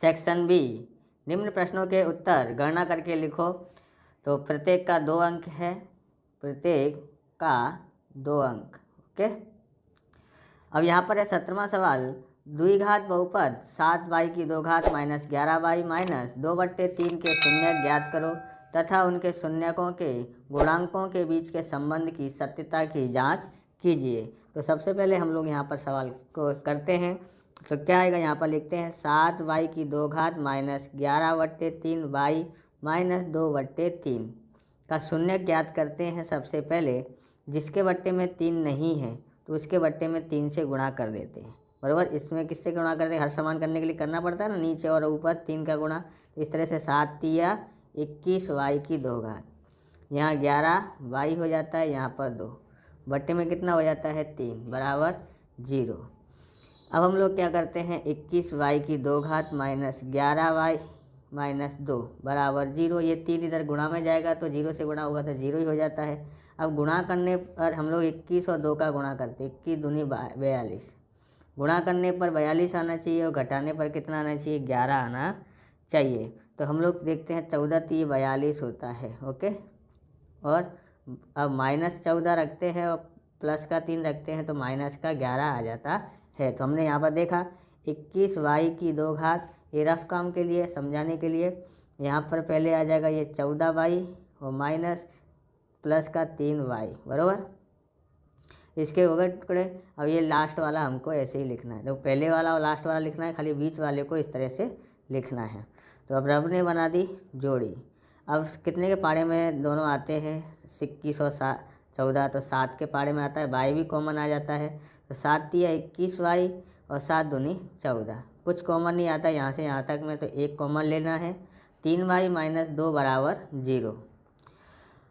Section B, निम्न प्रश्नों के उत्तर गणना करके लिखो। तो प्रत्येक का 2 अंक है, प्रत्येक का 2 अंक। ओके। अब यहाँ पर है 17वां सवाल, द्विघात बहुपद 7y की 2 घात माइनस 11y माइनस 2/3 के शून्यक ज्ञात करो तथा उनके शून्यकों के गुणांकों के बीच के संबंध की सत्यता की जांच कीजिए। तो सबसे पहले हम लोग यहाँ पर सवाल को करते हैं। तो क्या आएगा, यहाँ पर लिखते हैं 7y की 2 घात माइनस 11/3y माइनस 2/3 का शून्य ज्ञात करते हैं। सबसे पहले जिसके बट्टे में 3 नहीं है तो उसके बट्टे में 3 से गुणा कर देते हैं, बराबर। इसमें किससे गुणा करते हैं, हर समान करने के लिए करना पड़ता है ना, नीचे और ऊपर 3 का गुणा। तो इस तरह से 7 तिया 21y की 2 घात, यहाँ 11y हो जाता है, यहाँ पर 2 बट्टे में कितना हो जाता है 3 बराबर 0। अब हम लोग क्या करते हैं, 21y की 2 घात माइनस 11y माइनस 2 बराबर 0। ये 3 इधर गुणा में जाएगा तो 0 से गुणा होगा तो 0 ही हो जाता है। अब गुणा करने पर हम लोग 21 और 2 का गुणा करते हैं, 21 दूनी 42, गुणा करने पर 42 आना चाहिए और घटाने पर कितना आना चाहिए, 11 आना चाहिए। तो हम लोग देखते हैं 14 × 3 = 42 होता है। ओके। और अब माइनस 14 रखते हैं और प्लस का 3 रखते हैं तो माइनस का 11 आ जाता है। तो हमने यहाँ पर देखा 21y की 2 घात, ये रफ काम के लिए समझाने के लिए यहाँ पर पहले आ जाएगा ये 14y और माइनस प्लस का 3y, बराबर। इसके हो गए टुकड़े। अब ये लास्ट वाला हमको ऐसे ही लिखना है, तो पहले वाला और लास्ट वाला लिखना है, खाली बीच वाले को इस तरह से लिखना है। तो अब रब ने बना दी जोड़ी। अब कितने के पाड़े में दोनों आते हैं, 21 और 14, तो 7 के पाड़े में आता है, y भी कॉमन आ जाता है। तो 7 तिया 21y और 7 दूनी 14, कुछ कॉमन नहीं आता यहाँ से यहाँ तक में, तो एक कॉमन लेना है। 3y माइनस 2 बराबर 0।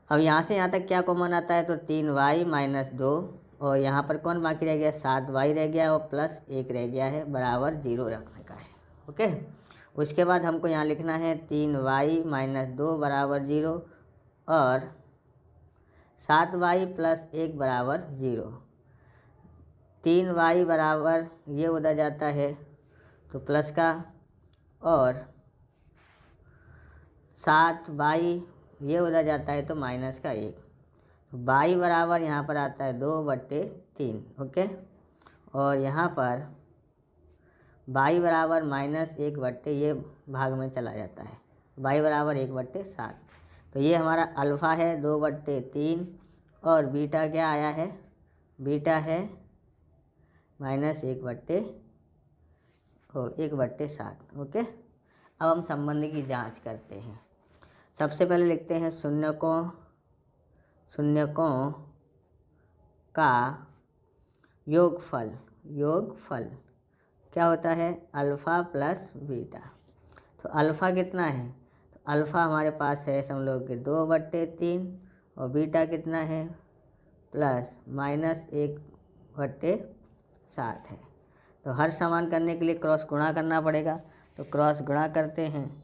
अब यहाँ से यहाँ तक क्या कॉमन आता है, तो 3y माइनस 2 और यहाँ पर कौन बाकी रह गया, 7y रह गया और प्लस 1 रह गया है, बराबर 0 रखने का है। ओके। उसके बाद हमको यहाँ लिखना है 3y माइनस 2 बराबर 0 और 7y प्लस 1 बराबर 0। 3y बराबर ये उधर जाता है तो प्लस का, और 7y ये उधर जाता है तो माइनस का 1। तो y बराबर यहाँ पर आता है 2/3। ओके। और यहाँ पर y बराबर -1 ये भाग में चला जाता है, y बराबर 1/7। तो ये हमारा अल्फ़ा है 2/3 और बीटा क्या आया है, बीटा है -1/7। ओके। अब हम संबंध की जांच करते हैं। सबसे पहले लिखते हैं शून्यकों का योगफल। योगफल क्या होता है, अल्फ़ा प्लस बीटा। तो अल्फ़ा कितना है, तो अल्फ़ा हमारे पास है समझ लो कि 2/3 और बीटा कितना है, प्लस -1/7 है। तो हर समान करने के लिए क्रॉस गुणा करना पड़ेगा, तो क्रॉस गुणा करते हैं।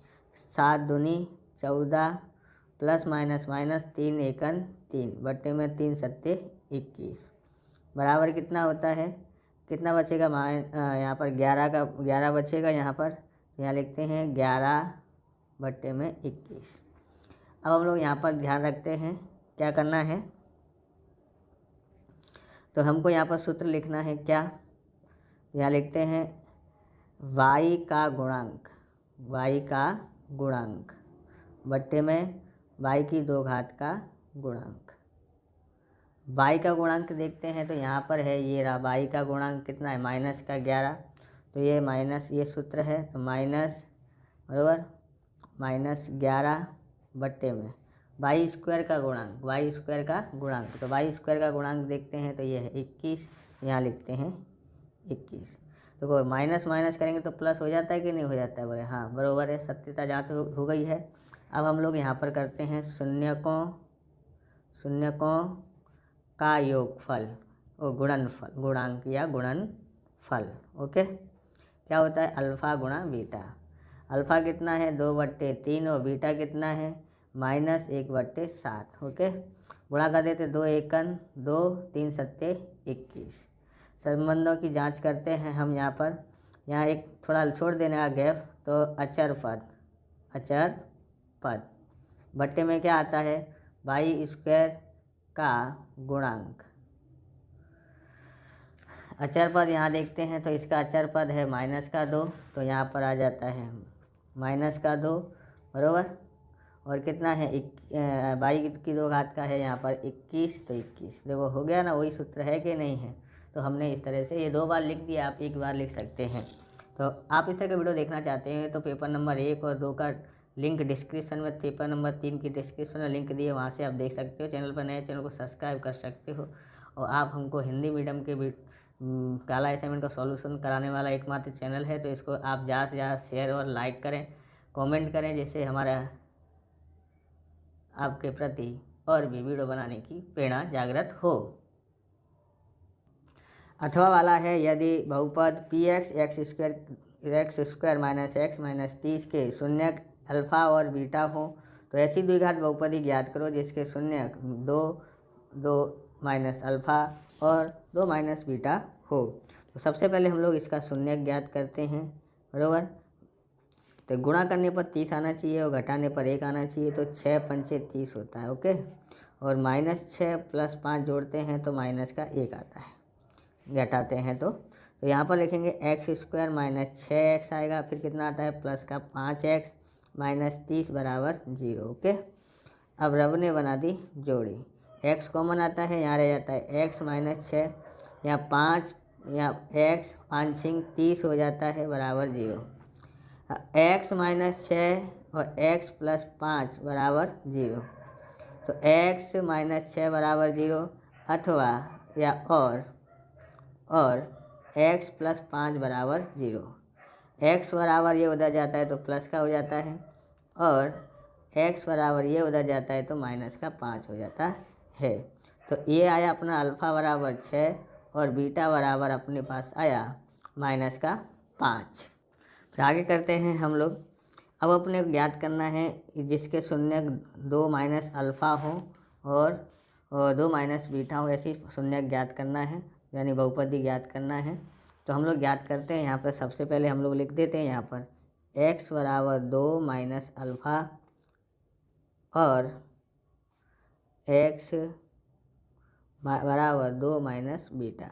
7 दूनी 14 प्लस माइनस माइनस 3 एकन 3 बट्टे में 3 सत्ते 21 बराबर कितना होता है, कितना बचेगा, यहाँ पर 11 बचेगा। यहाँ पर यहाँ लिखते हैं 11/21। अब हम लोग यहाँ पर ध्यान रखते हैं क्या करना है, तो हमको यहाँ पर सूत्र लिखना है क्या, यहाँ लिखते हैं y का गुणांक बट्टे में y की 2 घात का गुणांक। y का गुणांक देखते हैं तो यहाँ पर है, ये रहा y का गुणांक कितना है, -11। तो ये माइनस, ये सूत्र है तो माइनस बराबर -11 बट्टे में y स्क्वायर का गुणांक, तो y स्क्वायर का गुणांक देखते हैं तो ये है 21, यहाँ लिखते हैं 21। तो कोई माइनस माइनस करेंगे तो प्लस हो जाता है कि नहीं हो जाता है, बोले हाँ बराबर है, सत्यता जांच हो गई है। अब हम लोग यहाँ पर करते हैं शून्यकों का योगफल और गुणनफल, गुणांक या गुणनफल। ओके। क्या होता है, अल्फ़ा गुणा बीटा। अल्फ़ा कितना है 2/3 और बीटा कितना है -1/7। ओके। गुणा कर देते 2 एकन 2 3 सत्ते 21। संबंधों की जांच करते हैं हम। यहाँ पर एक थोड़ा छोड़ देने का गैप, तो अचर पद बट्टे में क्या आता है, वाई स्क्वायर का गुणांक। अचर पद यहाँ देखते हैं तो इसका अचर पद है -2, तो यहाँ पर आ जाता है -2 बराबर। और कितना है, बाई की 2 घात का है यहाँ पर 21, तो 21 देखो हो गया ना, वही सूत्र है कि नहीं है। तो हमने इस तरह से ये 2 बार लिख दिया, आप एक बार लिख सकते हैं। तो आप इस तरह का वीडियो देखना चाहते हैं तो पेपर नंबर 1 और 2 का लिंक डिस्क्रिप्शन में, पेपर नंबर 3 की डिस्क्रिप्शन में लिंक दिए, वहाँ से आप देख सकते हो। चैनल पर नए, चैनल को सब्सक्राइब कर सकते हो। और आप हमको हिंदी मीडियम के काला असाइनमेंट का सॉल्यूशन कराने वाला एकमात्र चैनल है, तो इसको आप ज़्यादा से ज़्यादा शेयर और लाइक करें, कमेंट करें, जिससे हमारा आपके प्रति और भी वीडियो बनाने की प्रेरणा जागृत हो। अथवा वाला है, यदि बहुपद px x² minus x minus 30 के शून्यक अल्फ़ा और बीटा हो, तो ऐसी द्विघात बहुपदी ज्ञात करो जिसके शून्यक 2 माइनस अल्फ़ा और 2 माइनस बीटा हो। तो सबसे पहले हम लोग इसका शून्यक ज्ञात करते हैं बराबर। तो गुणा करने पर 30 आना चाहिए और घटाने पर 1 आना चाहिए, तो 6 पंचे 30 होता है, ओके। और -6 + 5 जोड़ते हैं तो माइनस का 1 आता है, घटाते हैं तो यहाँ पर लिखेंगे x² माइनस 6x आएगा, फिर कितना आता है प्लस का 5x माइनस 30 बराबर 0, ओके। अब रब ने बना दी जोड़ी, x कॉमन आता है, यहाँ रह जाता है x माइनस 6, यहाँ 5, यहाँ x 5 6 30 हो जाता है बराबर 0। x माइनस 6 और x प्लस 5 बराबर 0, तो x माइनस 6 बराबर 0, अथवा या और x प्लस 5 बराबर 0। x बराबर ये उधर जाता है तो प्लस का हो जाता है, और x बराबर ये उधर जाता है तो माइनस का 5 हो जाता है। तो ये आया अपना अल्फ़ा बराबर 6 और बीटा बराबर अपने पास आया माइनस का 5। फिर आगे करते हैं हम लोग। अब अपने ज्ञात करना है जिसके शून्यक 2 माइनस अल्फ़ा हो और 2 माइनस बीटा हो, ऐसी शून्यक ज्ञात करना है, यानी बहुपदी ज्ञात करना है। तो हम लोग ज्ञात करते हैं। यहाँ पर सबसे पहले हम लोग लिख देते हैं यहाँ पर x बराबर 2 माइनस अल्फ़ा और x बराबर 2 माइनस बीटा,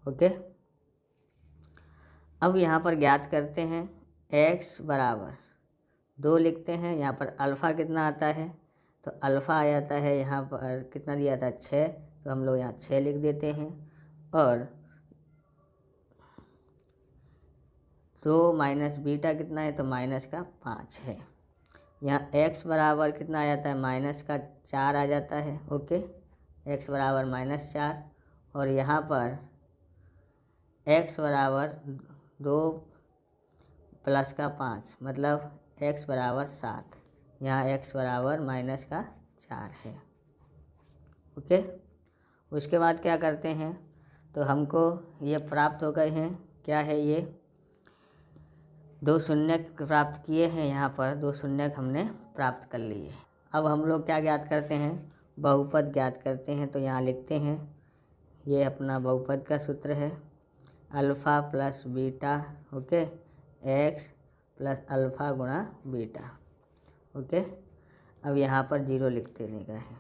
ओके। अब यहाँ पर ज्ञात करते हैं x बराबर 2 लिखते हैं, यहाँ पर अल्फ़ा कितना आता है, तो अल्फ़ा आ जाता है यहाँ पर कितना दिया था 6, तो हम लोग यहाँ 6 लिख देते हैं। और 2 माइनस बीटा कितना है, तो माइनस का 5 है। यहाँ x बराबर कितना आ जाता है, माइनस का 4 आ जाता है, ओके। x बराबर -4, और यहाँ पर x बराबर 2 प्लस का 5, मतलब x बराबर 7, यहाँ x बराबर माइनस का 4 है, ओके। उसके बाद क्या करते हैं, तो हमको ये प्राप्त हो गए हैं, क्या है ये 2 शून्यक प्राप्त किए हैं, यहाँ पर 2 शून्यक हमने प्राप्त कर लिए। अब हम लोग क्या ज्ञात करते हैं, बहुपद ज्ञात करते हैं। तो यहाँ लिखते हैं, ये अपना बहुपद का सूत्र है, alpha plus beta, okay, x plus alpha गुणा बीटा, ओके। अब यहाँ पर 0 लिख देने का है,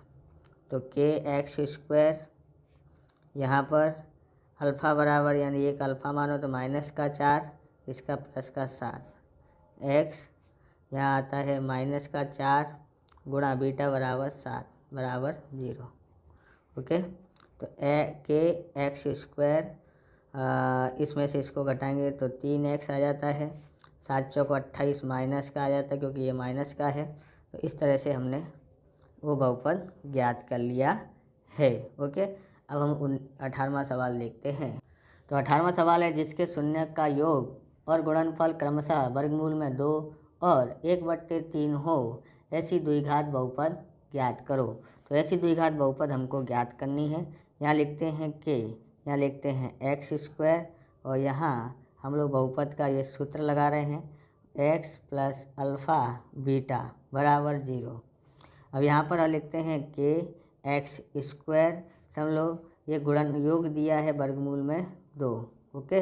तो kx², यहाँ पर अल्फ़ा बराबर यानी एक अल्फ़ा मानो तो माइनस का 4, इसका प्लस का 7, x यहाँ आता है माइनस का 4 गुणा बीटा बराबर 7 बराबर 0, ओके। तो kx², इसमें से इसको घटाएंगे तो 3x आ जाता है, 7 चौक 28 माइनस का आ जाता है क्योंकि ये माइनस का है। तो इस तरह से हमने वो बहुपद ज्ञात कर लिया है, ओके। अब हम 18वां सवाल देखते हैं। तो 18वां सवाल है, जिसके शून्यक का योग और गुणनफल क्रमशः वर्गमूल में 2 और 1/3 हो, ऐसी द्विघात बहुपद ज्ञात करो। तो ऐसी द्विघात बहुपद हमको ज्ञात करनी है। यहाँ लिखते हैं k, यहाँ लिखते हैं x², और यहाँ हम लोग बहुपद का ये सूत्र लगा रहे हैं x प्लस अल्फ़ा बीटा बराबर 0। अब यहाँ पर लिखते हैं kx², सब लोग ये गुणन योग दिया है वर्गमूल में 2, ओके।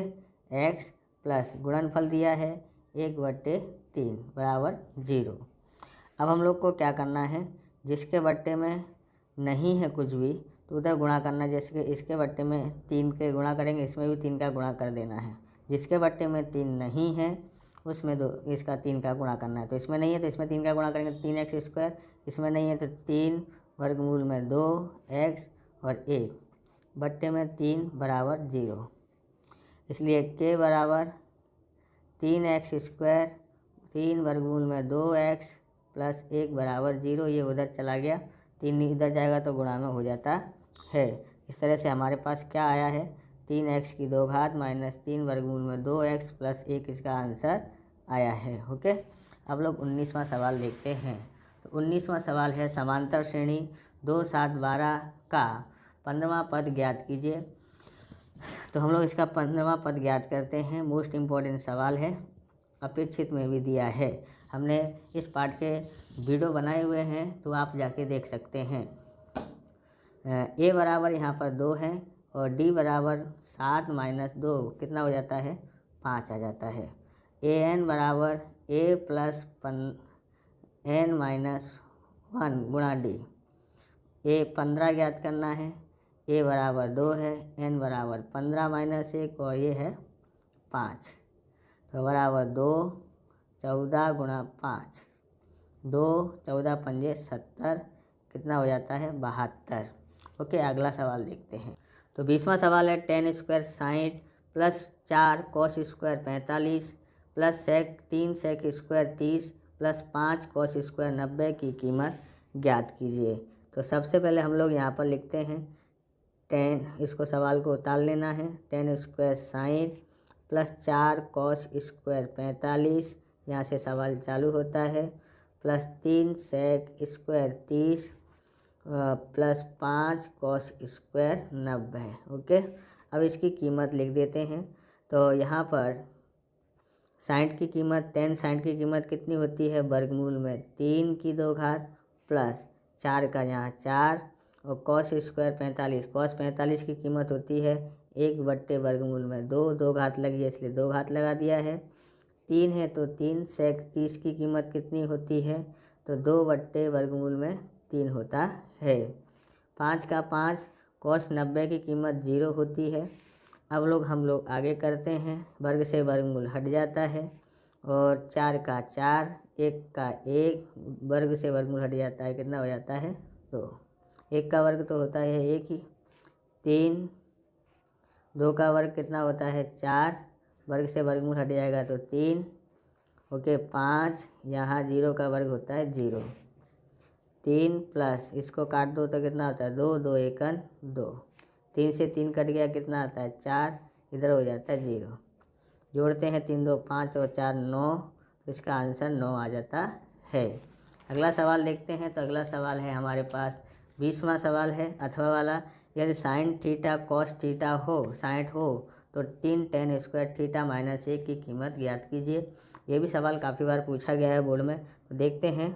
x प्लस गुणनफल दिया है 1/3 बराबर 0। अब हम लोग को क्या करना है, जिसके बट्टे में नहीं है कुछ भी तो उधर गुणा करना है। जैसे कि इसके बट्टे में 3 के गुणा करेंगे, इसमें भी 3 का गुणा कर देना है। जिसके बट्टे में 3 नहीं है उसमें इसका 3 का गुणा करना है। तो इसमें नहीं है तो इसमें 3 का गुणा करेंगे, 3x²। इसमें नहीं है तो 3 वर्गमूल में 2x और 1 बट्टे में 3 बराबर 0। इसलिए k बराबर 3x², 3 वर्गमूल में 2x प्लस 1 बराबर 0। ये उधर चला गया, 3 इधर जाएगा तो गुणा में हो जाता है। इस तरह से हमारे पास क्या आया है, 3x की 2 घात माइनस 3 वर्गमूल में 2x प्लस 1 इसका आंसर आया है। ओके, अब लोग 19वां सवाल देखते हैं। तो 19वां सवाल है, समांतर श्रेणी 2, 7, 12 का 15वां पद ज्ञात कीजिए। तो हम लोग इसका 15वां पद ज्ञात करते हैं। मोस्ट इम्पॉर्टेंट सवाल है, अपेक्षित में भी दिया है। हमने इस पार्ट के वीडियो बनाए हुए हैं तो आप जाके देख सकते हैं। a बराबर यहाँ पर 2 है और d बराबर 7 माइनस 2 कितना हो जाता है, 5 आ जाता है। an बराबर a प्लस n माइनस 1 गुणा d। a 15 ज्ञात करना है, a बराबर 2 है, n बराबर 15 माइनस 1 और ये है 5। तो बराबर 2, 14 गुणा 5, 2, 14 पंजे 70 कितना हो जाता है, 72। ओके, अगला सवाल देखते हैं। तो 20वां सवाल है, tan² 60 plus 4 cos² 45 plus 3 sec² 30 plus 5 cos² 90 की कीमत ज्ञात कीजिए। तो सबसे पहले हम लोग यहाँ पर लिखते हैं tan, इसको सवाल को उतार लेना है। tan² 60 प्लस 4 cos² 45, यहाँ से सवाल चालू होता है, plus 3 sec² 30 plus 5 cos² 90। Okay, अब इसकी कीमत लिख देते हैं। तो यहाँ पर 60 की कीमत, tan 60 की कीमत कितनी होती है, वर्गमूल में 3 की 2 घात प्लस 4 का यहाँ 4 और cos² 45, cos 45 की कीमत होती है 1 बट्टे वर्गमूल में 2, 2 घात लगी है इसलिए 2 घात लगा दिया है। 3 है तो 3 sec 30 की कीमत कितनी होती है, तो 2 बट्टे वर्गमूल में 3 होता है। 5 का 5, cos 90 की कीमत 0 होती है। अब हम लोग आगे करते हैं, वर्ग से वर्गमूल हट जाता है और 4 का 4, 1 का 1, वर्ग से वर्गमूल हट जाता है, कितना हो जाता है, 2। 1 का वर्ग तो होता है 1 ही। 3, 2 का वर्ग कितना होता है 4, वर्ग से वर्गमूल हट जाएगा तो 3। ओके, 5, यहाँ 0 का वर्ग होता है 0। 3 प्लस इसको काट दो तो कितना होता है 2, 2 एकन 2, 3 से 3 कट गया, कितना आता है 4, इधर हो जाता है 0। जोड़ते हैं 3 2 5 और 4 9, तो इसका आंसर 9 आ जाता है। अगला सवाल देखते हैं। तो अगला सवाल है हमारे पास 20वां सवाल है, अथवा वाला। यदि sin थीटा cos थीटा हो 60 हो तो 3 tan² थीटा माइनस 1 की कीमत ज्ञात कीजिए। ये भी सवाल काफ़ी बार पूछा गया है बोर्ड में, तो देखते हैं।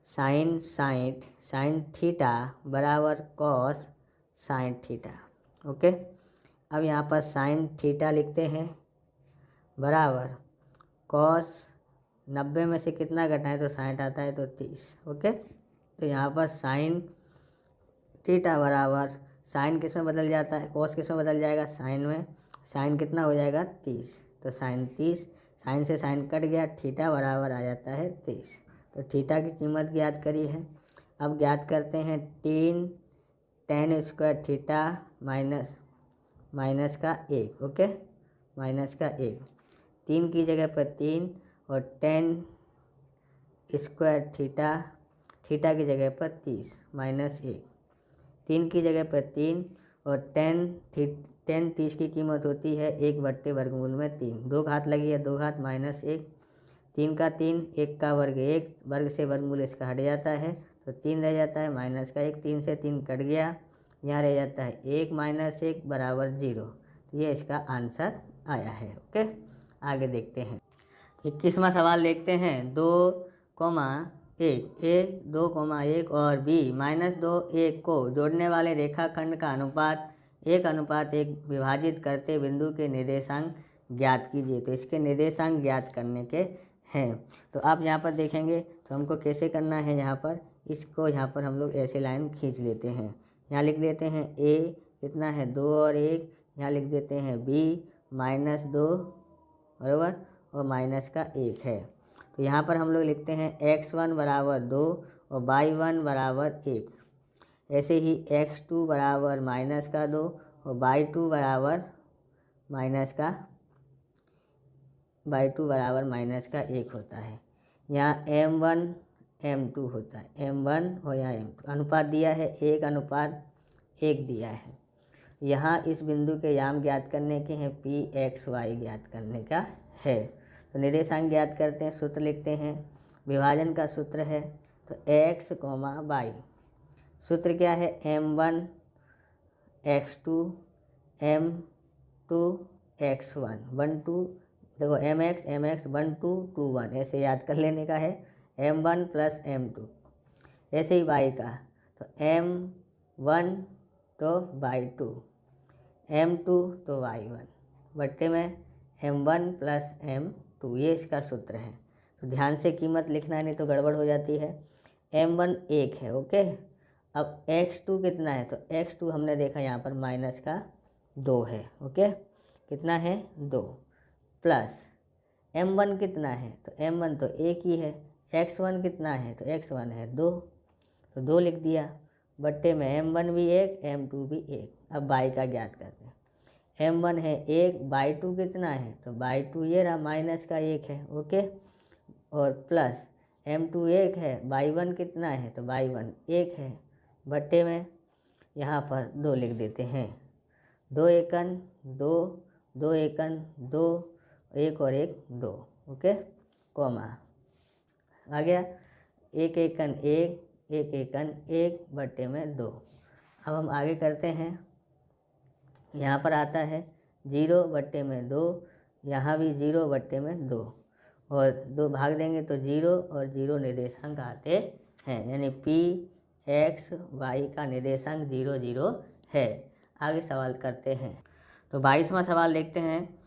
sin थीटा बराबर cos sin थीटा। ओके, अब यहाँ पर sin थीटा लिखते हैं बराबर cos 90 में से कितना घटाएं तो 60 आता है तो 30। ओके, तो यहाँ पर sin थीटा बराबर sin किस में बदल जाता है, cos किस में बदल जाएगा, sin में। sin कितना हो जाएगा 30, तो sin 30, sin से sin कट गया, थीटा बराबर आ जाता है 30। तो थीटा की कीमत ज्ञात करी है। अब ज्ञात करते हैं 3 tan² थीटा माइनस का 1। ओके, माइनस का 1, 3 की जगह पर 3 और tan² थीटा की जगह पर 30 माइनस 1, 3 की जगह पर 3 और tan 30 की कीमत होती है 1 बट्टे वर्गमूल में 3, 2 घात लगी है 2 घात माइनस 1, 3 का 3, 1 का वर्ग 1, वर्ग से वर्गमूल इसका हट जाता है तो 3 रह जाता है माइनस का 1, 3 से 3 कट गया, यहाँ रह जाता है 1 माइनस 1 बराबर 0। तो ये इसका आंसर आया है। ओके, आगे देखते हैं। 21वां सवाल देखते हैं। 2,1 a 2,1 और b -2 1 को जोड़ने वाले रेखाखंड का अनुपात 1:1 विभाजित करते बिंदु के निर्देशांक ज्ञात कीजिए। तो इसके निर्देशांक ज्ञात करने के हैं। तो आप यहाँ पर देखेंगे तो हमको कैसे करना है, यहाँ पर इसको यहाँ पर हम लोग ऐसे लाइन खींच लेते हैं। यहाँ लिख लेते हैं a कितना है 2 और 1, यहाँ लिख देते हैं b -2 बराबर और माइनस का 1 है। तो यहाँ पर हम लोग लिखते हैं x1 बराबर 2 और y1 बराबर 1। ऐसे ही x2 बराबर -2 और y2 बराबर -1 होता है। यहाँ m1 m2 होता है, m1 और यहाँ m2 अनुपात दिया है 1:1 दिया है। यहाँ इस बिंदु के याम ज्ञात करने के हैं, p x y ज्ञात करने का है। तो निर्देशांक ज्ञात करते हैं, सूत्र लिखते हैं। विभाजन का सूत्र है तो x, y, सूत्र क्या है m1 x2 m2 x1 1 2, देखो mx 1 2 2 1 ऐसे याद कर लेने का है, m1 + m2। ऐसे ही y का तो m1 तो y2, m2 तो y1 बट्टे में m1 + m2, ये इसका सूत्र है। तो ध्यान से कीमत लिखना है, नहीं तो गड़बड़ हो जाती है। m1 1 है, ओके। अब x2 कितना है, तो x2 हमने देखा यहाँ पर -2 है, ओके। कितना है 2 प्लस m1 कितना है, तो m1 तो 1 ही है। x1 कितना है, तो x1 है 2, तो 2 लिख दिया बट्टे में m1 भी 1 m2 भी 1। अब y का ज्ञात करते हैं। m1 है 1, y2 कितना है, तो y2 ये रहा -1 है, ओके। और प्लस m2 1 है, y1 कितना है, तो y1 1 है बट्टे में यहाँ पर 2 लिख देते हैं। 2 एकन 2, 2 एकन 2, 1 और 1 2, ओके, कॉमा आ गया। 1 एकन 1, 1 एकन 1 बट्टे में 2। अब हम आगे करते हैं। यहाँ पर आता है 0 बट्टे में 2, यहाँ भी 0 बट्टे में 2 और 2 भाग देंगे तो 0 और 0 निर्देशांक आते हैं, यानी p x y का निर्देशांक 0 0 है। आगे सवाल करते हैं। तो 22वां सवाल देखते हैं।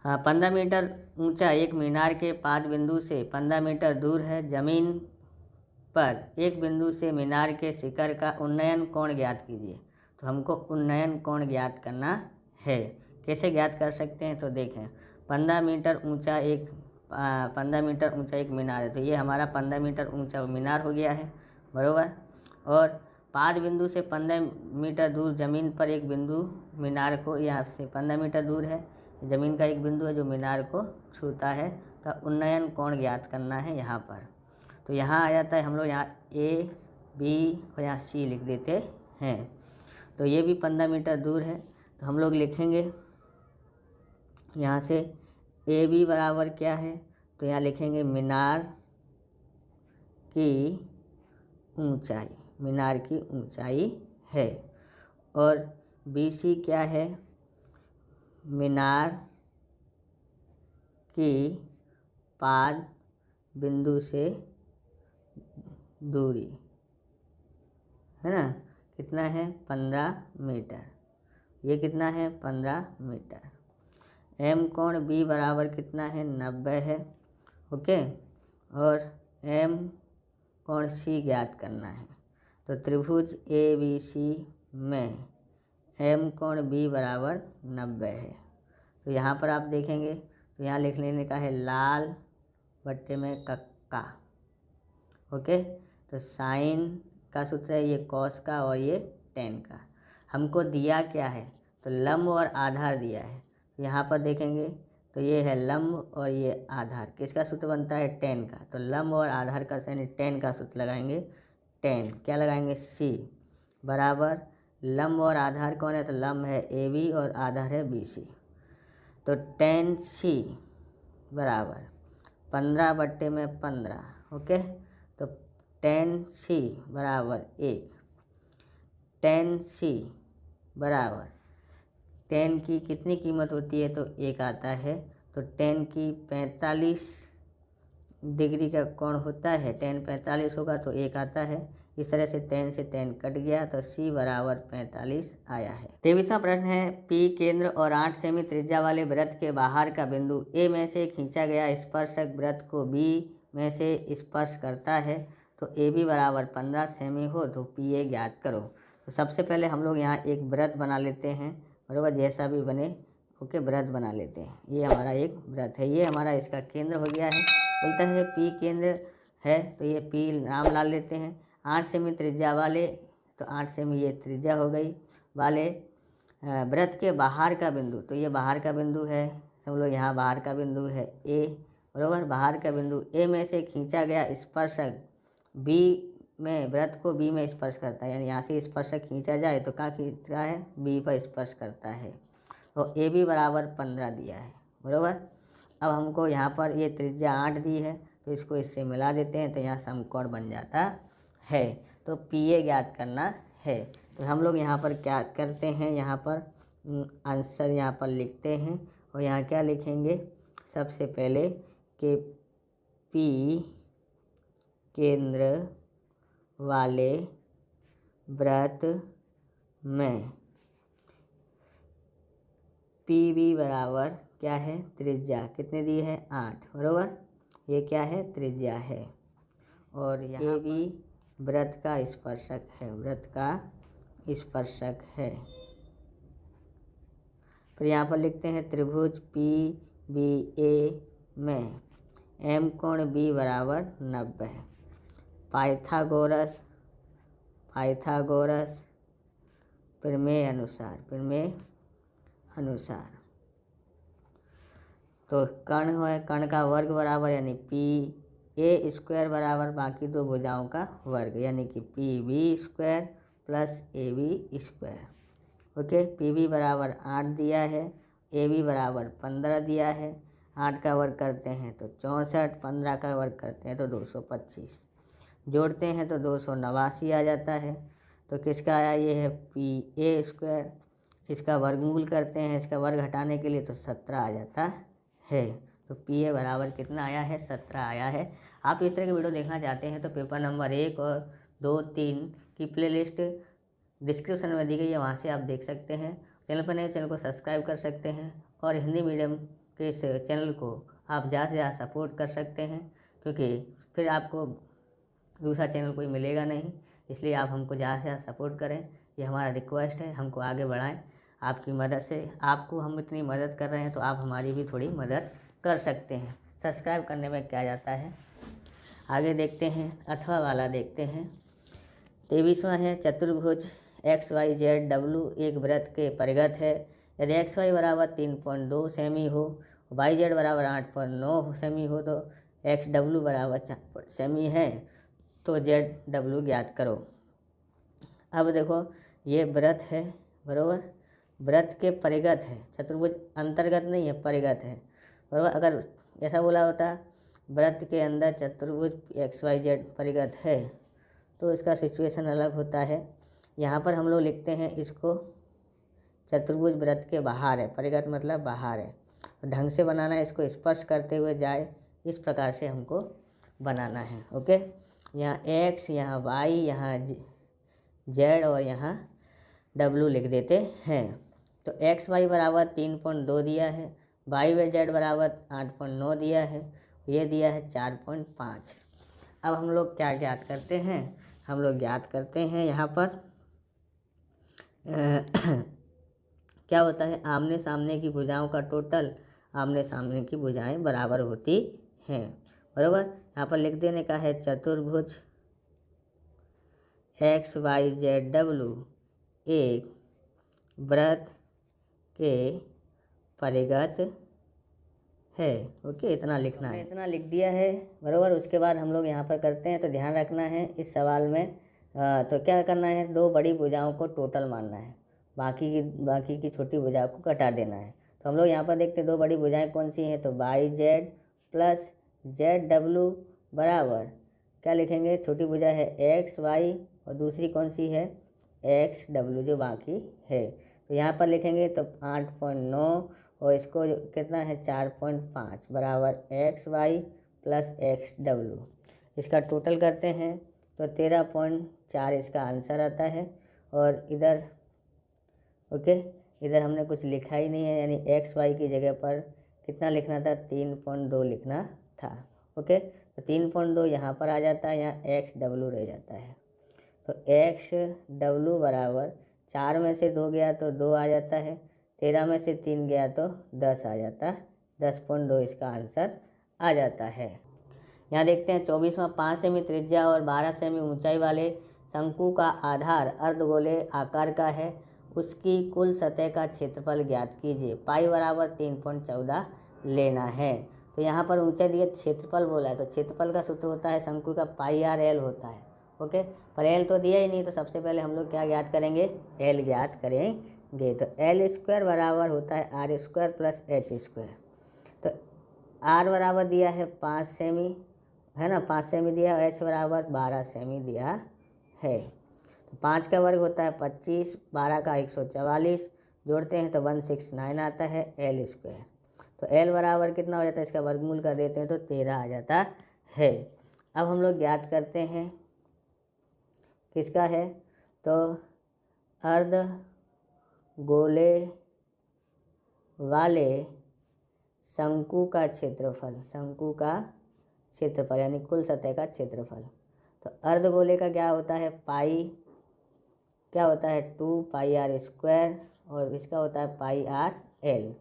15 मीटर ऊंचा एक मीनार के पाद बिंदु से 15 मीटर दूर है। जमीन पर एक बिंदु से मीनार के शिखर का उन्नयन कोण ज्ञात कीजिए। तो हमको उन्नयन कोण ज्ञात करना है। कैसे ज्ञात कर सकते हैं, तो देखें 15 मीटर ऊंचा एक मीनार है, तो ये हमारा 15 मीटर ऊंचा मीनार हो गया है, बराबर। और पाद बिंदु से 15 मीटर दूर जमीन पर एक बिंदु मीनार को, यहाँ से 15 मीटर दूर है, जमीन का एक बिंदु है जो मीनार को छूता है, का उन्नयन कोण ज्ञात करना है यहाँ पर। तो यहाँ आ जाता है, हम लोग यहाँ a b और यहाँ c लिख देते हैं। तो ये भी 15 मीटर दूर है, तो हम लोग लिखेंगे यहाँ से ए बी बराबर क्या है, तो यहाँ लिखेंगे मीनार की ऊंचाई है। और बी सी क्या है, मीनार की पाद बिंदु से दूरी है ना, कितना है 15 मीटर, ये कितना है 15 मीटर। m कोण b बराबर कितना है 90 है, ओके। और m कोण c ज्ञात करना है। तो त्रिभुज ABC में m कोण b बराबर 90 है। तो यहाँ पर आप देखेंगे तो यहाँ लिख लेने का है लाल बट्टे में कक्का, ओके। तो साइन का सूत्र है ये कॉस का और ये टेन का। हमको दिया क्या है, तो लंब और आधार दिया है। यहाँ पर देखेंगे तो ये है लंब और ये आधार, किसका सूत्र बनता है टेन का। तो लंब और आधार का यानी टेन का सूत्र लगाएंगे। टेन क्या लगाएंगे सी बराबर लंब और आधार कौन है, तो लंब है AB और आधार है BC। तो टेन सी बराबर 15 बट्टे में 15, ओके। तो टेन सी बराबर 1, टेन सी बराबर टेन की कितनी कीमत होती है, तो 1 आता है। तो टेन की 45 डिग्री का कोण होता है, टेन 45 होगा तो 1 आता है। इस तरह से tan कट गया तो C बराबर 45 आया है। 23वां प्रश्न है P केंद्र और 8 सेमी त्रिज्या वाले वृत्त के बाहर का बिंदु A में से खींचा गया स्पर्शक वृत्त को B में से स्पर्श करता है तो AB बराबर 15 सेमी हो तो PA ज्ञात करो। तो सबसे पहले हम लोग यहाँ एक वृत्त बना लेते हैं, बराबर, जैसा भी बने ओके वृत्त बना लेते हैं। ये हमारा एक वृत्त है, ये हमारा इसका केंद्र हो गया है। बोलता है P केंद्र है तो ये P नाम ला लेते हैं। 8 सेमी त्रिज्या वाले तो 8 सेमी ये त्रिज्या हो गई वाले वृत्त के बाहर का बिंदु, तो ये बाहर का बिंदु है, सब लोग यहाँ बाहर का बिंदु है A, बराबर। बाहर का बिंदु A में से खींचा गया स्पर्शक B में वृत्त को B में स्पर्श करता है, यानी यहाँ से स्पर्शक खींचा जाए तो कहाँ खींचता है, B पर स्पर्श करता है। तो AB बराबर 15 दिया है, बराबर। अब हमको यहाँ पर ये त्रिज्या 8 दी है तो इसको इससे मिला देते हैं तो यहाँ समकोण बन जाता है। तो PA ज्ञात करना है। तो हम लोग यहाँ पर क्या करते हैं, यहाँ पर आंसर यहाँ पर लिखते हैं और यहाँ क्या लिखेंगे, सबसे पहले कि P केंद्र वाले वृत्त में PB बराबर क्या है, त्रिज्या कितने दी है, 8, बराबर। ये क्या है, त्रिज्या है। और यहाँ AB वृत्त का स्पर्शक है, वृत्त का स्पर्शक है। फिर यहाँ पर लिखते हैं त्रिभुज PBA में M कोण B बराबर 90 है। पाइथागोरस प्रमेय अनुसार तो कर्ण है, कर्ण का वर्ग बराबर यानी PA स्क्वायर बराबर बाकी दो भुजाओं का वर्ग, यानी कि PB square plus AB square. Okay, PB बराबर 8 दिया है, AB बराबर 15 दिया है। 8 का वर्ग करते हैं तो 64, 15 का वर्ग करते हैं तो 225, जोड़ते हैं तो 289 आ जाता है। तो किसका आया, ये है PA स्क्वायर। इसका वर्गमूल करते हैं, इसका वर्ग हटाने के लिए तो 17 आ जाता है। तो PA बराबर कितना आया है, 17 आया है। आप इस तरह के वीडियो देखना चाहते हैं तो पेपर नंबर 1 और 2, 3 की प्लेलिस्ट डिस्क्रिप्शन में दी गई है, वहाँ से आप देख सकते हैं। चैनल पर नए, चैनल को सब्सक्राइब कर सकते हैं और हिंदी मीडियम के इस चैनल को आप ज़्यादा से ज़्यादा सपोर्ट कर सकते हैं, क्योंकि फिर आपको दूसरा चैनल कोई मिलेगा नहीं। इसलिए आप हमको ज़्यादा से ज़्यादा सपोर्ट करें, ये हमारा रिक्वेस्ट है, हमको आगे बढ़ाएं। आपकी मदद से, आपको हम इतनी मदद कर रहे हैं तो आप हमारी भी थोड़ी मदद कर सकते हैं। सब्सक्राइब करने में क्या जाता है। आगे देखते हैं, अथवा वाला देखते हैं। 23वां है चतुर्भुज XYZW एक वृत्त के परिगत है। यदि XY बराबर 3.2 सेमी हो, YZ बराबर 8.9 सेमी हो तो XW बराबर 4 सेमी है तो ZW ज्ञात करो। अब देखो ये वृत्त है, बराबर, वृत्त के परिगत है, चतुर्भुज अंतर्गत नहीं है, परिगत है, बराबर। अगर ऐसा बोला होता वृत्त के अंदर चतुर्भुज XYZ परिगत है तो इसका सिचुएशन अलग होता है। यहाँ पर हम लोग लिखते हैं इसको चतुर्भुज वृत्त के बाहर है, परिगत मतलब बाहर है। ढंग से बनाना है, इसको स्पर्श करते हुए जाए, इस प्रकार से हमको बनाना है। ओके, यहाँ X, यहाँ Y, यहाँ Z और यहाँ W लिख देते हैं। तो XY बराबर 3.2 दिया है, YZ बराबर 8.9 दिया है, ये दिया है 4.5। अब हम लोग क्या ज्ञात करते हैं, हम लोग ज्ञात करते हैं यहाँ पर क्या होता है, आमने सामने की भुजाओं का टोटल आमने सामने की भुजाएं बराबर होती हैं, बराबर। यहाँ पर लिख देने का है चतुर्भुज XYZW एक वृत्त के परिगत है। ओके, इतना लिखना है, इतना लिख दिया है, बराबर। उसके बाद हम लोग यहाँ पर करते हैं तो ध्यान रखना है इस सवाल में तो क्या करना है, दो बड़ी भुजाओं को टोटल मानना है, बाकी की छोटी भुजाओं को घटा देना है। तो हम लोग यहाँ पर देखते हैं दो बड़ी भुजाएं कौन सी हैं, तो YZ प्लस ZW बराबर क्या लिखेंगे, छोटी भुजा है XY और दूसरी कौन सी है, XW जो बाकी है। तो यहाँ पर लिखेंगे तो 8.9 और इसको कितना है 4.5 बराबर XY प्लस XW। इसका टोटल करते हैं तो 4 इसका आंसर आता है। और इधर ओके, इधर हमने कुछ लिखा ही नहीं है, यानी एक्स वाई की जगह पर कितना लिखना था, 3.2 लिखना था। ओके, तो 3.2 यहाँ पर आ जाता है, यहाँ एक्स डब्लू रह जाता है। तो एक्स डब्लू बराबर 4 में से 2 गया तो 2 आ जाता है, 13 में से 3 गया तो 10 आ जाता है, 10.2 इसका आंसर आ जाता है। यहाँ देखते हैं 24वां, 5 सेमी त्रिज्या और 12 सेमी ऊंचाई वाले शंकु का आधार अर्धगोले आकार का है, उसकी कुल सतह का क्षेत्रफल ज्ञात कीजिए। पाई बराबर 3.14 लेना है। तो यहाँ पर ऊंचाई दिया, क्षेत्रफल बोला है, तो क्षेत्रफल का सूत्र होता है शंकु का पाई आर एल होता है। ओके, पर एल तो दिया ही नहीं, तो सबसे पहले हम लोग क्या ज्ञात करेंगे, एल ज्ञात करेंगे। तो एल स्क्वायर बराबर होता है R square plus H square. तो आर बराबर दिया है 5 सेमी, है ना, 5 सेमी दिया, एच बराबर 12 सेमी दिया है। तो 5 का वर्ग होता है 25, 12 का 144, जोड़ते हैं तो 169 आता है एल स्क्वायर। तो एल बराबर कितना हो जाता है, इसका वर्गमूल कर देते हैं तो 13 आ जाता है। अब हम लोग ज्ञात करते हैं किसका है, तो अर्ध गोले वाले शंकु का क्षेत्रफल, शंकु का क्षेत्रफल यानी कुल सतह का क्षेत्रफल। तो अर्धगोले का क्या होता है, पाई क्या होता है 2 पाई आर स्क्वायर, और इसका होता है पाई आर एल।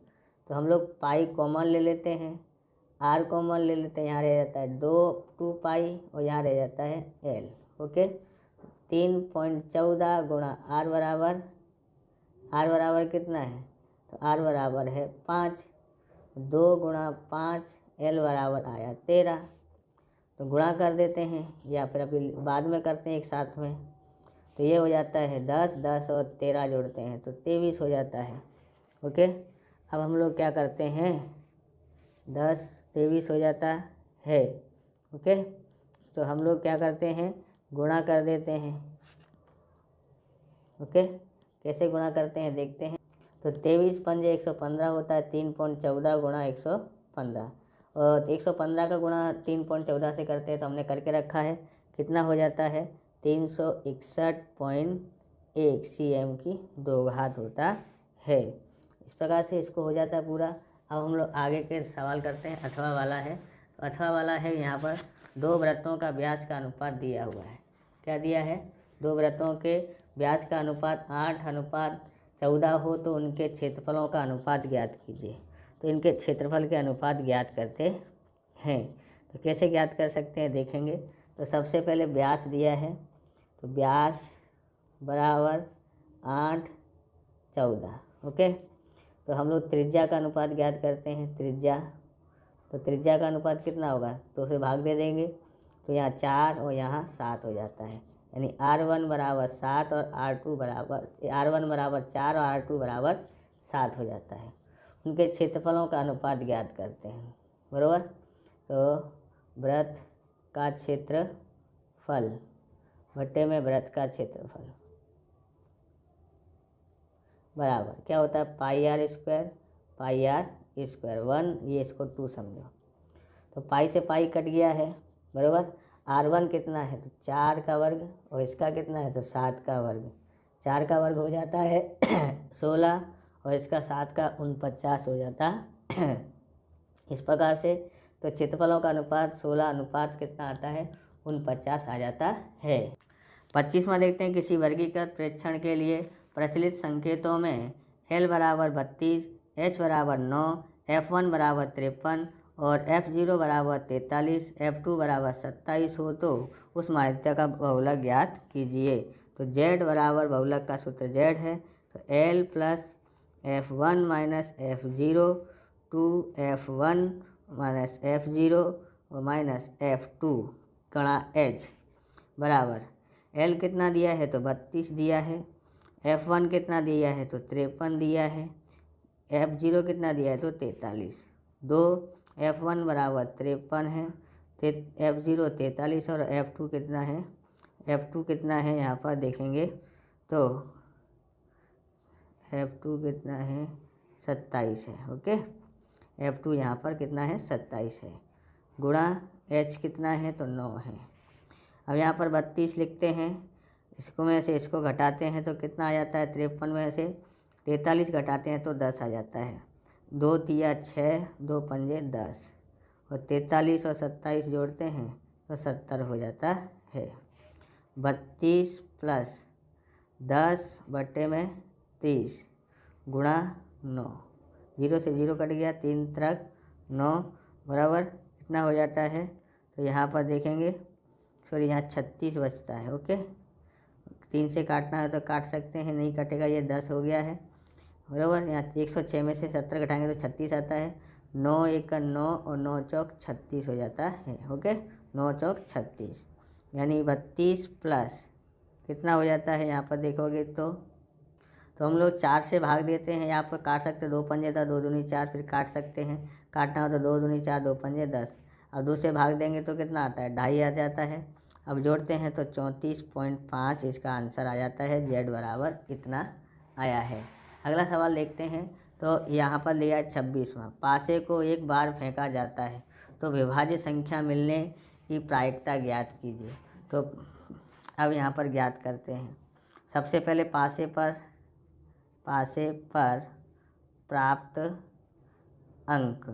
तो हम लोग पाई कॉमन ले लेते हैं, आर कॉमन ले लेते हैं, यहाँ रह जाता है 2 पाई और यहाँ रह जाता है एल। ओके, 3.14 गुणा आर बराबर कितना है, तो आर बराबर है 5, 2 गुणा 5, एल बराबर आया 13। तो गुणा कर देते हैं या फिर अभी बाद में करते हैं एक साथ में। तो ये हो जाता है 10, 10 और 13 जोड़ते हैं तो 23 हो जाता है। ओके, अब हम लोग क्या करते हैं, 10 23 हो जाता है। ओके, तो हम लोग क्या करते हैं, गुणा कर देते हैं। ओके, कैसे गुणा करते हैं देखते हैं। तो 23 पंजे 115 होता है, 3.14 गुणा 115, और 115 का गुणा 3.14 से करते हैं तो हमने करके रखा है, कितना हो जाता है 361.1 cm की 2 घात होता है। इस प्रकार से इसको हो जाता है पूरा। अब हम लोग आगे के सवाल करते हैं, अथवा वाला है। तो अथवा वाला है, यहाँ पर 2 वृत्तों का व्यास का अनुपात दिया हुआ है। क्या दिया है, 2 वृत्तों के व्यास का अनुपात 8:14 हो तो उनके क्षेत्रफलों का अनुपात ज्ञात कीजिए। तो इनके क्षेत्रफल के अनुपात ज्ञात करते हैं। तो कैसे ज्ञात कर सकते हैं देखेंगे। तो सबसे पहले व्यास दिया है, तो व्यास बराबर 8:14। ओके, तो हम लोग त्रिज्या का अनुपात ज्ञात करते हैं, त्रिज्या। तो त्रिज्या का अनुपात कितना होगा, 2 से भाग दे देंगे तो यहाँ 4 और यहाँ 7 हो जाता है, यानी R1 बराबर 7 और R1 बराबर 4 और R2 बराबर 7 हो जाता है। उनके क्षेत्रफलों का अनुपात ज्ञात करते हैं, बराबर। तो वृत्त का क्षेत्रफल भट्टे में वृत्त का क्षेत्रफल बराबर क्या होता है, पाई आर स्क्वायर 1, ये इसको 2 समझो। तो पाई से पाई कट गया है, बराबर। R1 कितना है, तो 4 का वर्ग, और इसका कितना है तो 7 का वर्ग। 4 का वर्ग हो जाता है 16 और इसका 7 का 49 हो जाता है। इस प्रकार से तो क्षेत्रफलों का अनुपात 16 अनुपात कितना आता है, 49 आ जाता है। 25वां देखते हैं, किसी वर्गीकृत प्रेक्षण के लिए प्रचलित संकेतों में L बराबर 32, H बराबर 9, F1 बराबर 53 और F0 बराबर 43, F2 बराबर 27 हो तो उस माध्यक का बहुलक ज्ञात कीजिए। तो Z बराबर बहुलक का सूत्र Z है, तो L plus F1 minus F0 2F1 minus F0 और माइनस F2 गणा H बराबर L कितना दिया है तो 32 दिया है, F1 कितना दिया है तो 53 दिया है, F0 कितना दिया है तो 43। 2 F1 बराबर 53 है, F0 43 और F2 कितना है, F2 कितना है यहाँ पर देखेंगे तो F2 कितना है 27 है। ओके, F2 यहाँ पर कितना है 27 है, गुणा H कितना है तो 9 है। अब यहाँ पर 32 लिखते हैं, इसको में से इसको घटाते हैं तो कितना आ जाता है, 53 में से 43 घटाते हैं तो 10 आ जाता है। 2 तिया 6, 2 पंजे 10, और 43 और 27 जोड़ते हैं तो 70 हो जाता है। 32 प्लस 10 बटे में 30 गुणा 9, 0 से 0 कट गया, 3 त्रिक 9 बराबर कितना हो जाता है। तो यहाँ पर देखेंगे, सॉरी यहाँ 36 बचता है। ओके, 3 से काटना है तो काट सकते हैं, नहीं कटेगा, ये 10 हो गया है बराबर। यहाँ 106 में से 70 घटाएंगे तो 36 आता है। 9 1 का 9 और 9 चौक 36 हो जाता है। ओके, 9 चौक 36, यानी 32 प्लस कितना हो जाता है, यहाँ पर देखोगे तो हम लोग 4 से भाग देते हैं। यहाँ पर काट सकते हैं, 2 पंजे 10, 2 दूनी 4, फिर काट सकते हैं। काटना हो तो 2 दूनी 4, 2 पंजे 10। अब 2 से भाग देंगे तो कितना आता है, 2.5 आ जाता है। अब जोड़ते हैं तो 34.5 इसका आंसर आ जाता है। जेड बराबर इतना आया है। अगला सवाल देखते हैं। तो यहाँ पर लिया 26वां, पासे को एक बार फेंका जाता है तो विभाज्य संख्या मिलने की प्रायिकता ज्ञात कीजिए। तो अब यहाँ पर ज्ञात करते हैं। सबसे पहले पासे पर प्राप्त अंक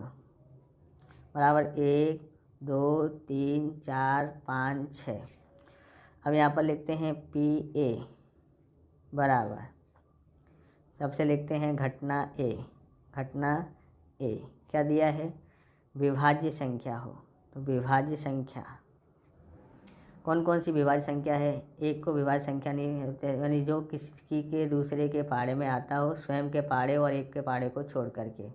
बराबर 1 2 3 4 5 6। अब यहाँ पर लिखते हैं PA बराबर, सबसे लिखते हैं घटना A क्या दिया है, विभाज्य संख्या हो। तो विभाज्य संख्या कौन कौन सी विभाज्य संख्या है, एक को विभाज्य संख्या नहीं होते, यानी जो किसी के दूसरे के पाड़े में आता हो, स्वयं के पाड़े और एक के पाड़े को छोड़ करके।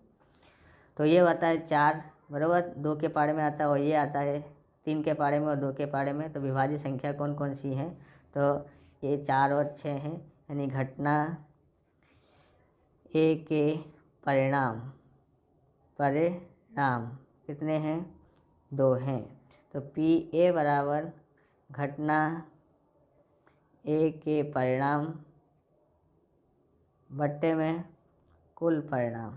तो ये आता है 4 बराबर, 2 के पाड़े में आता है, और ये आता है 3 के पाड़े में और 2 के पाड़े में। तो विभाज्य संख्या कौन कौन सी हैं, तो ये 4 और 6 हैं, यानी घटना ए के परिणाम कितने हैं, 2 हैं। तो PA बराबर घटना ए के परिणाम बट्टे में कुल परिणाम।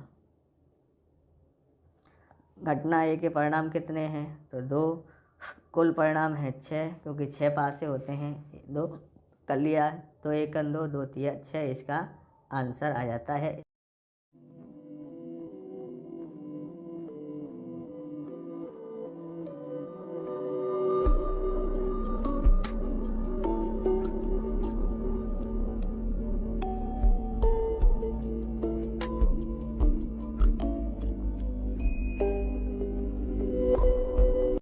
घटना ए के परिणाम कितने हैं, तो 2, कुल परिणाम है 6, क्योंकि 6 पासे होते हैं, 2 कर लिया, 2 1 2 2 3 6, इसका आंसर आ जाता है।